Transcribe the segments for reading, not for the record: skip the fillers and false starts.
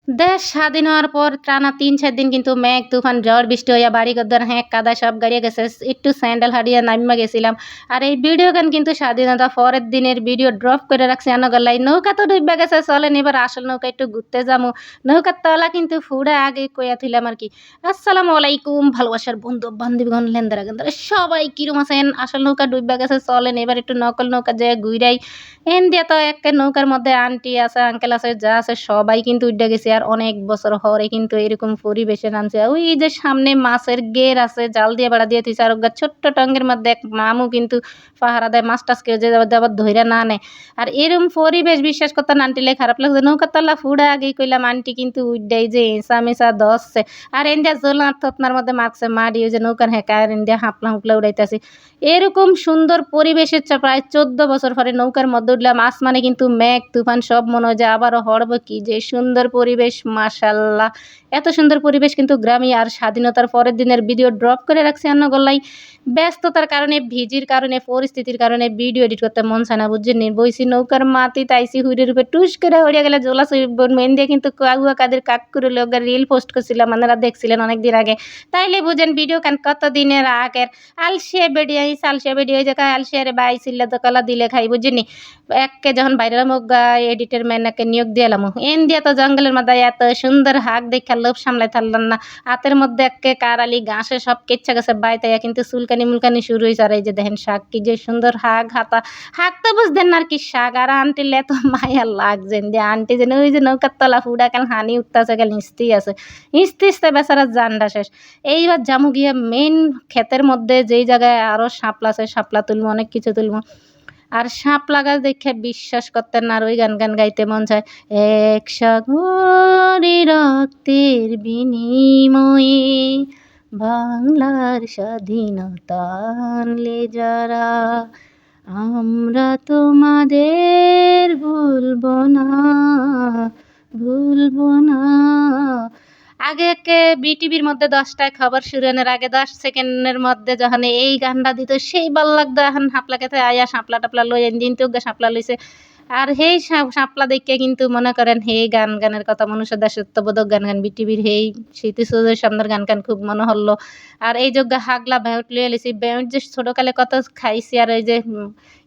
দেশ স্বাধীন হওয়ার পর টানা ৩-৪ দিন কিন্তু মেঘ, তুফান, ঝড় বৃষ্টি হইয়া বাড়িঘর হ্যাঁ কাদা সব গাড়িয়া গেছে। একটু স্যান্ডেল হাঁটিয়া নাইম্যা গেছিলাম। আর এই ভিডিও গান কিন্তু স্বাধীনতা পরের দিনের ভিডিও ড্রপ করে রাখছি আনগর নৌকা তো ডুইব্যা গেছে চলেন এবার আসল নৌকা একটু ঘুরতে যামু। নৌকার তলা কিন্তু ফুড়া আগে কইয়া থুইলাম আরকি। আসসালামু আলাইকুম ভালোবাসার বন্ধু বান্ধবীগণ লেন্দারা গেন্দারা সবাই কিরম আছেন? আসল নৌকা ডুইব্যা গেছে চলেন এবার একটু নকল নৌকা যেয়ে ঘুইরাই। ইন্ডিয়া তো একে নৌকার মধ্যে আন্টি আছে, আঙ্কেল আছে, যা আছে সবাই কিন্তু উইড্ডা গেছে। আর অনেক বছর হরে কিন্তু এরকম পরিবেশে নামছে। ওই যে সামনে মাছের গের আছে, জাল দিয়ে বেড়া দিয়ে থুইছে। আর ওগা ছোট্ট টঙ্গের মধ্যে এক মামু কিন্তু পাহারা দেয়, মাছ টাছ কেউ যে আবার ধইরা না নেয়। আর এরম পরিবেশ বিশ্বাস করতেন আন্টিলে খারাপ লাগছে। নৌকার তলা ফুড়া আগেই কইলাম আন্টি কিন্তু উইড্ডাই যে এঁচা মেচা ধরছে। আর ইন্ডিয়া জোলার থতনার মধ্যে মারছে মারি ওই যে নৌকার হেঁকায় ইন্ডিয়া হাঁপলা হুপলা উড়াইতেছে। এরকম সুন্দর পরিবেশের প্রায় ১৪ বছর পরে নৌকার মধ্যে উঠলাম। আসমানে কিন্তু মেঘ, তুফান সব মনে হয় যে আবারও হড়ব। কি যে সুন্দর পরিবেশ মাশাআল্লাহ! এত সুন্দর পরিবেশ কিন্তু গ্রামে। আর স্বাধীনতার পরের দিনের ভিডিও ড্রপ করে রাখছি গল্লাই। ব্যস্ততার কারণে, ভিজির কারণে, পরিস্থিতির কারণে ভিডিও এডিট করতে মন চায় না বুঝছেন? বইছি নৌকার মাটিতে আইছি হুইরের উপরে টুস করে উড়িয়া গেলে জোলা মেন দিয়ে কিন্তু কাউয়া কাদের কাক করে লোক রিল পোস্ট করছিলাম আপনারা দেখছিলেন অনেকদিন আগে। তাইলে বুঝেন ভিডিও কান কত দিনের আগের। আলসিয়া বেডি আইছে আলসিয়া বেডি ওই জায়গায় আলসিয়ারে বাই ছিল্লা তো কলা দিলে খাই বুঝিনি। একে যখন বাইরে মুগা এডিটের ম্যানকে নিয়োগ দিলাম ইন্ডিয়া তো জঙ্গলের মধ্যে এত সুন্দর হাঁক দেখা লোভ সামলাই থাকলাম না। হাতের মধ্যে একে কারালি ঘাসে সব কেচ্ছা গেছে বাইতাইয়া কিন্তু চুলকানি মুলকানি শুরু হয়েছে। আর এই যে দেখেন শাক কি যে সুন্দর হাঁক হাতা হাঁক তো বুঝতেন না আর কি শাক। আর আন্টিলে এত মায়া লাগছেন যে আন্টি যেন ওই যে নৌকার তলা ফুডা কাল হানি উঠতেছে কাল হিস্তি আছে হিস্তিতে বেচারা জান্ডা শেষ। এইবার জামু গিয়া মেন ক্ষেতের মধ্যে যেই জায়গায় আরও শাপলা আছে শাপলা তুলবো অনেক কিছু তুলবো। আর শাপলা গাছ দেখে বিশ্বাস করতেন না। আর ওই গান গাইতে মন চায়। এক সাগরে রক্তের বিনিময়ে বাংলার স্বাধীনতা আনলে যারা আমরা তোমাদের ভুলবো না ভুলবো না। আগে একে বিটিভির মধ্যে ১০টায় খবর শুরুনের আগে ১০ সেকেন্ডের মধ্যে যখন এই গানটা দিত সেই ভাল লাগতো। এখন হাপলা খেতে আয়া শাপলা টাপলা লই দিন তো শাপলা লইছে। আর হেই শাপলা দেখে কিন্তু মনে করেন হেই গানের কথা মনুষ্য দাসত্ববোধক গান বিটিভির হেই স্মৃতিসৌধের সামনের গান খুব মনে হলো। আর এই যোগ্য হাগলা বেউট লইয়া লিছি বেউট যে ছোটকালে কত খাইছি। আর এই যে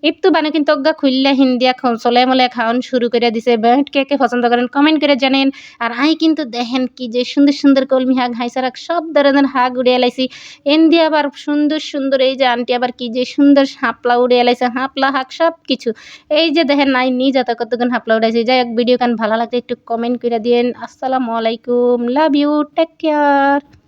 একটু বানে কিন্তু অজ্ঞা খুললা হিন্দিয়া চলে মলে খাওয়ান শুরু করে দিছে। বেউট কে কে পছন্দ করেন কমেন্ট করে জানেন। আর আই কিন্তু দেখেন কি যে সুন্দর সুন্দর কলমি শাক হাইসা শাক সব ধরনের শাক উড়িয়ে লাইছি। এনদি আবার সুন্দর সুন্দর এই যে আন্টি আবার কি যে সুন্দর শাপলা উড়িয়ে লাইছে হাপলা শাক সব কিছু। এই যে দেখেন নাই নিজ এত কতক্ষণ হাপলা উড়াইছি। যাই হোক ভিডিও গান ভালো লাগলে একটু কমেন্ট করে দিয়েন। আসসালামু আলাইকুম লাভ ইউ টেক কেয়ার।